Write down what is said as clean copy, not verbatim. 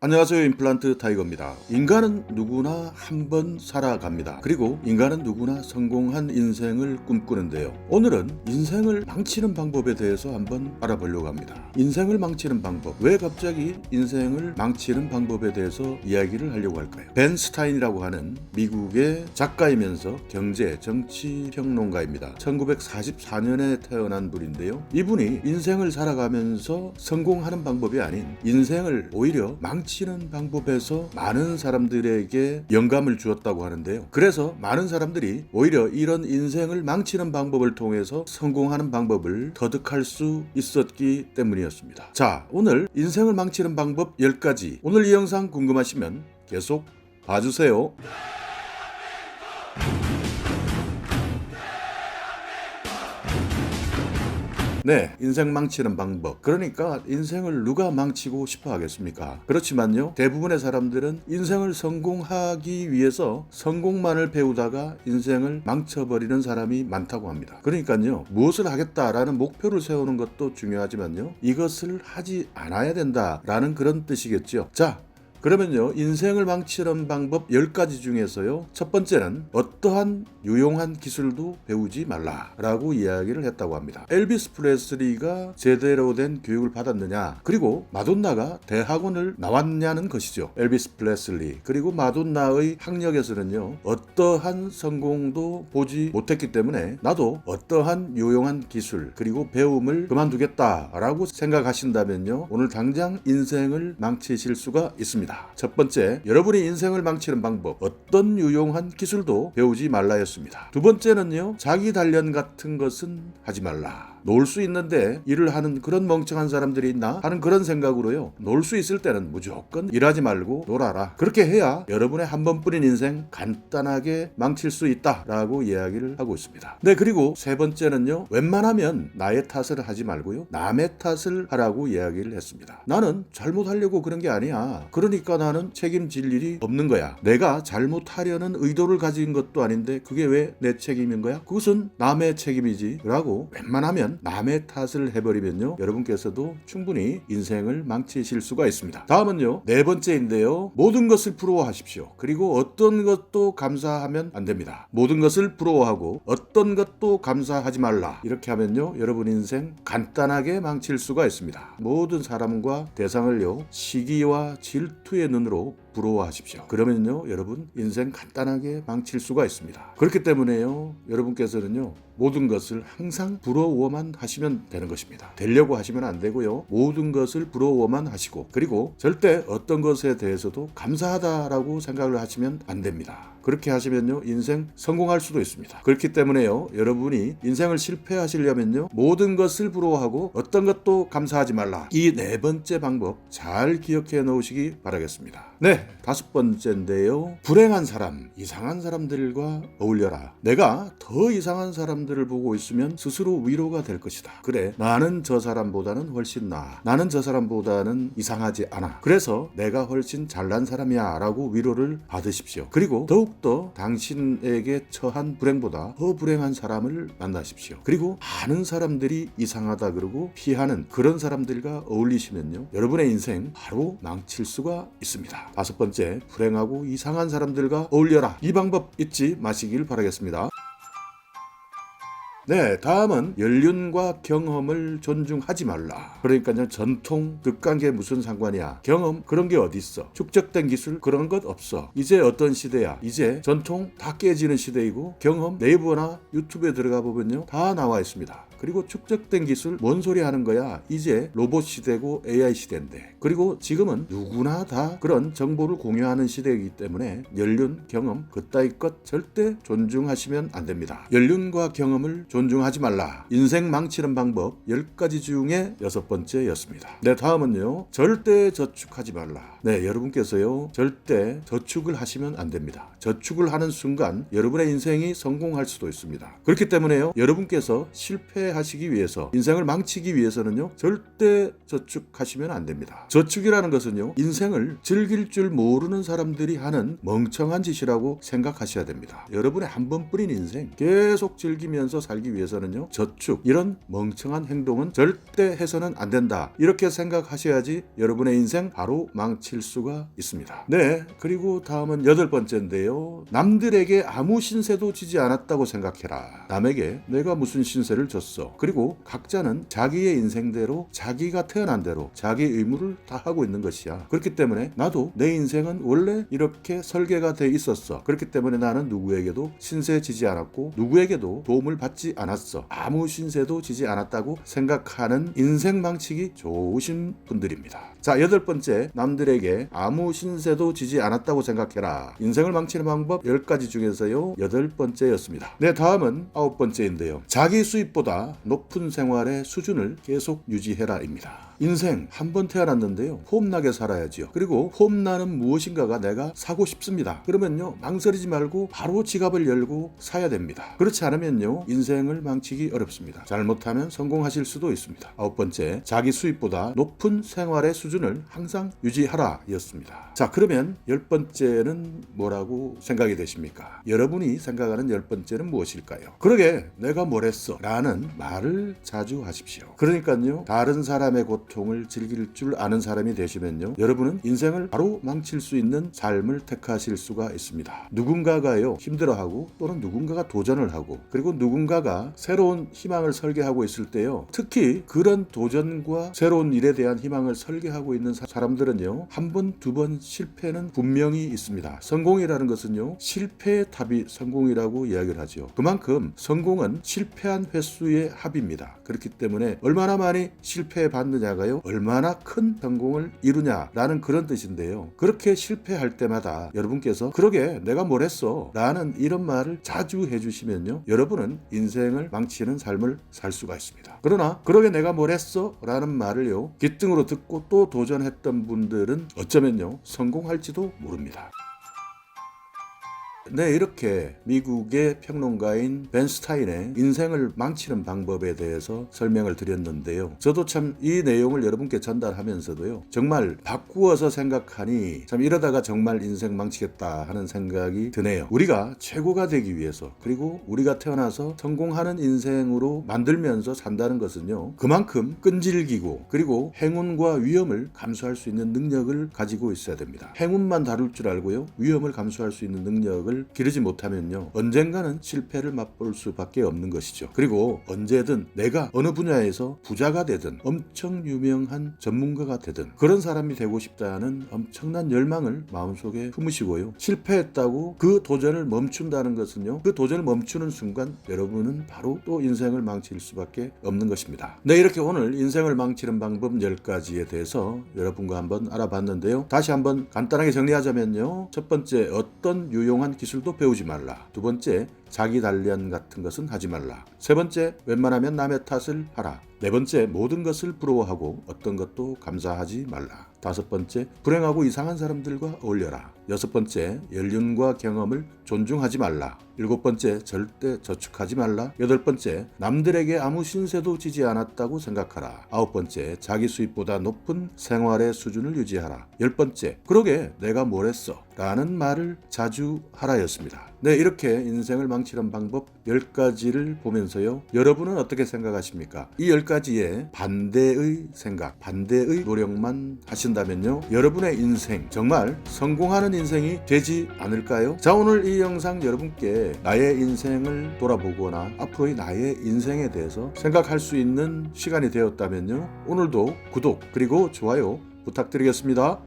안녕하세요. 임플란트 타이거입니다. 인간은 누구나 한 번 살아갑니다. 그리고 인간은 누구나 성공한 인생을 꿈꾸는데요. 오늘은 인생을 망치는 방법에 대해서 한번 알아보려고 합니다. 인생을 망치는 방법. 왜 갑자기 인생을 망치는 방법에 대해서 이야기를 하려고 할까요? 벤 스타인이라고 하는 미국의 작가이면서 경제, 정치 평론가입니다. 1944년에 태어난 분인데요. 이분이 인생을 살아가면서 성공하는 방법이 아닌 인생을 오히려 망치는 방법에서 많은 사람들에게 영감을 주었다고 하는데요. 그래서 많은 사람들이 오히려 이런 인생을 망치는 방법을 통해서 성공하는 방법을 터득할 수 있었기 때문이었습니다. 자, 오늘 인생을 망치는 방법 10가지. 오늘 이 영상 궁금하시면 계속 봐주세요. 네, 인생 망치는 방법. 그러니까 인생을 누가 망치고 싶어 하겠습니까? 그렇지만요, 대부분의 사람들은 인생을 성공하기 위해서 성공만을 배우다가 인생을 망쳐버리는 사람이 많다고 합니다. 그러니까요, 무엇을 하겠다라는 목표를 세우는 것도 중요하지만요, 이것을 하지 않아야 된다라는 그런 뜻이겠죠. 자, 그러면요, 인생을 망치는 방법 10가지 중에서요, 첫 번째는 어떠한 유용한 기술도 배우지 말라라고 이야기를 했다고 합니다. 엘비스 프레슬리가 제대로 된 교육을 받았느냐, 그리고 마돈나가 대학원을 나왔냐는 것이죠. 엘비스 프레슬리 그리고 마돈나의 학력에서는요, 어떠한 성공도 보지 못했기 때문에 나도 어떠한 유용한 기술 그리고 배움을 그만두겠다라고 생각하신다면요, 오늘 당장 인생을 망치실 수가 있습니다. 첫 번째, 여러분이 인생을 망치는 방법, 어떤 유용한 기술도 배우지 말라였습니다. 두 번째는요, 자기 단련 같은 것은 하지 말라. 놀 수 있는데 일을 하는 그런 멍청한 사람들이 있나 하는 그런 생각으로요, 놀 수 있을 때는 무조건 일하지 말고 놀아라. 그렇게 해야 여러분의 한 번뿐인 인생 간단하게 망칠 수 있다라고 이야기를 하고 있습니다. 네, 그리고 세 번째는요, 웬만하면 나의 탓을 하지 말고요, 남의 탓을 하라고 이야기를 했습니다. 나는 잘못하려고 그런 게 아니야. 그러니까 나는 책임질 일이 없는 거야. 내가 잘못하려는 의도를 가진 것도 아닌데 그게 왜 내 책임인 거야? 그것은 남의 책임이지 라고 웬만하면 남의 탓을 해버리면요, 여러분께서도 충분히 인생을 망치실 수가 있습니다. 다음은요, 네 번째인데요, 모든 것을 부러워하십시오. 그리고 어떤 것도 감사하면 안 됩니다. 모든 것을 부러워하고 어떤 것도 감사하지 말라. 이렇게 하면요, 여러분 인생 간단하게 망칠 수가 있습니다. 모든 사람과 대상을요, 시기와 질투의 눈으로 부러워하십시오. 그러면요, 여러분 인생 간단하게 망칠 수가 있습니다. 그렇기 때문에요, 여러분께서는요, 모든 것을 항상 부러워만 하시면 되는 것입니다. 되려고 하시면 안 되고요, 모든 것을 부러워만 하시고, 그리고 절대 어떤 것에 대해서도 감사하다라고 생각을 하시면 안 됩니다. 그렇게 하시면요, 인생 성공할 수도 있습니다. 그렇기 때문에요, 여러분이 인생을 실패하시려면요, 모든 것을 부러워하고 어떤 것도 감사하지 말라. 이 네 번째 방법 잘 기억해 놓으시기 바라겠습니다. 네, 다섯 번째인데요, 불행한 사람, 이상한 사람들과 어울려라. 내가 더 이상한 사람들을 보고 있으면 스스로 위로가 될 것이다. 그래, 나는 저 사람보다는 훨씬 나아. 나는 저 사람보다는 이상하지 않아. 그래서 내가 훨씬 잘난 사람이야 라고 위로를 받으십시오. 그리고 더욱더 당신에게 처한 불행보다 더 불행한 사람을 만나십시오. 그리고 많은 사람들이 이상하다 그러고 피하는 그런 사람들과 어울리시면요, 여러분의 인생 바로 망칠 수가 있습니다. 다섯 번째, 불행하고 이상한 사람들과 어울려라. 이 방법 잊지 마시길 바라겠습니다. 네, 다음은 연륜과 경험을 존중하지 말라. 그러니까요, 전통, 극관계 무슨 상관이야. 경험 그런 게 어디 있어. 축적된 기술 그런 것 없어. 이제 어떤 시대야. 이제 전통 다 깨지는 시대이고, 경험 네이버나 유튜브에 들어가 보면요, 다 나와 있습니다. 그리고 축적된 기술 뭔 소리 하는 거야. 이제 로봇 시대고 AI 시대인데. 그리고 지금은 누구나 다 그런 정보를 공유하는 시대이기 때문에 연륜, 경험 그따위 것 절대 존중하시면 안 됩니다. 연륜과 경험을 존중하지 말라. 인생 망치는 방법 10가지 중에 6번째였습니다. 네, 다음은요, 절대 저축하지 말라. 네, 여러분께서요, 절대 저축을 하시면 안 됩니다. 저축을 하는 순간 여러분의 인생이 성공할 수도 있습니다. 그렇기 때문에요, 여러분께서 실패 실패하시기 위해서, 인생을 망치기 위해서는요, 절대 저축하시면 안 됩니다. 저축이라는 것은요, 인생을 즐길 줄 모르는 사람들이 하는 멍청한 짓이라고 생각하셔야 됩니다. 여러분의 한 번뿐인 인생 계속 즐기면서 살기 위해서는요, 저축, 이런 멍청한 행동은 절대 해서는 안 된다, 이렇게 생각하셔야지 여러분의 인생 바로 망칠 수가 있습니다. 네, 그리고 다음은 8번째인데요. 남들에게 아무 신세도 지지 않았다고 생각해라. 남에게 내가 무슨 신세를 졌어. 그리고 각자는 자기의 인생대로, 자기가 태어난 대로 자기 의무를 다 하고 있는 것이야. 그렇기 때문에 나도 내 인생은 원래 이렇게 설계가 돼 있었어. 그렇기 때문에 나는 누구에게도 신세 지지 않았고 누구에게도 도움을 받지 않았어. 아무 신세도 지지 않았다고 생각하는 인생 망치기 좋으신 분들입니다. 자, 8번째, 남들에게 아무 신세도 지지 않았다고 생각해라. 인생을 망치는 방법 10가지 중에서요, 8번째였습니다. 네, 다음은 9번째인데요. 자기 수입보다 높은 생활의 수준을 계속 유지해라입니다. 인생 한 번 태어났는데요, 폼나게 살아야지요. 그리고 폼나는 무엇인가가 내가 사고 싶습니다. 그러면요, 망설이지 말고 바로 지갑을 열고 사야 됩니다. 그렇지 않으면요, 인생을 망치기 어렵습니다. 잘못하면 성공하실 수도 있습니다. 9번째, 자기 수입보다 높은 생활의 수준을 항상 유지하라 였습니다. 자, 그러면 10번째는 뭐라고 생각이 되십니까? 여러분이 생각하는 10번째는 무엇일까요? 그러게 내가 뭘 했어 라는 말을 자주 하십시오. 그러니까요, 다른 사람의 고통을 즐길 줄 아는 사람이 되시면요, 여러분은 인생을 바로 망칠 수 있는 삶을 택하실 수가 있습니다. 누군가가요, 힘들어하고 또는 누군가가 도전을 하고, 그리고 누군가가 새로운 희망을 설계하고 있을 때요, 특히 그런 도전과 새로운 일에 대한 희망을 설계하고 있는 사람들은요, 한 번, 두 번 실패는 분명히 있습니다. 성공이라는 것은요, 실패의 답이 성공이라고 이야기를 하죠. 그만큼 성공은 실패한 횟수의 합입니다. 그렇기 때문에 얼마나 많이 실패해 봤느냐가요, 얼마나 큰 성공을 이루냐라는 그런 뜻인데요. 그렇게 실패할 때마다 여러분께서 그러게 내가 뭘 했어 라는 이런 말을 자주 해주시면요, 여러분은 인생을 망치는 삶을 살 수가 있습니다. 그러나 그러게 내가 뭘 했어 라는 말을요, 귓등으로 듣고 또 도전했던 분들은 어쩌면요, 성공할지도 모릅니다. 네, 이렇게 미국의 평론가인 벤 스타인의 인생을 망치는 방법에 대해서 설명을 드렸는데요. 저도 참 이 내용을 여러분께 전달하면서도요, 정말 바꾸어서 생각하니 참 이러다가 정말 인생 망치겠다 하는 생각이 드네요. 우리가 최고가 되기 위해서, 그리고 우리가 태어나서 성공하는 인생으로 만들면서 산다는 것은요, 그만큼 끈질기고 그리고 행운과 위험을 감수할 수 있는 능력을 가지고 있어야 됩니다. 행운만 다룰 줄 알고요, 위험을 감수할 수 있는 능력을 기르지 못하면요, 언젠가는 실패를 맛볼 수밖에 없는 것이죠. 그리고 언제든 내가 어느 분야에서 부자가 되든 엄청 유명한 전문가가 되든 그런 사람이 되고 싶다는 엄청난 열망을 마음속에 품으시고요, 실패했다고 그 도전을 멈춘다는 것은요, 그 도전을 멈추는 순간 여러분은 바로 또 인생을 망칠 수밖에 없는 것입니다. 네, 이렇게 오늘 인생을 망치는 방법 10가지에 대해서 여러분과 한번 알아봤는데요. 다시 한번 간단하게 정리하자면요, 첫 번째, 어떤 유용한 기술도 배우지 말라. 두 번째, 자기 단련 같은 것은 하지 말라. 세 번째, 웬만하면 남의 탓을 하라. 네 번째, 모든 것을 부러워하고 어떤 것도 감사하지 말라. 다섯 번째, 불행하고 이상한 사람들과 어울려라. 여섯 번째, 연륜과 경험을 존중하지 말라. 일곱 번째, 절대 저축하지 말라. 여덟 번째, 남들에게 아무 신세도 지지 않았다고 생각하라. 아홉 번째, 자기 수입보다 높은 생활의 수준을 유지하라. 열 번째, 그러게 내가 뭘 했어 라는 말을 자주 하라였습니다. 네, 이렇게 인생을 망치는 방법 10가지를 보면서요, 여러분은 어떻게 생각하십니까? 이 10가지의 반대의 생각, 반대의 노력만 하신다면요, 여러분의 인생 정말 성공하는 인생이 되지 않을까요? 자, 오늘 이 영상 여러분께 나의 인생을 돌아보거나 앞으로의 나의 인생에 대해서 생각할 수 있는 시간이 되었다면요, 오늘도 구독 그리고 좋아요 부탁드리겠습니다.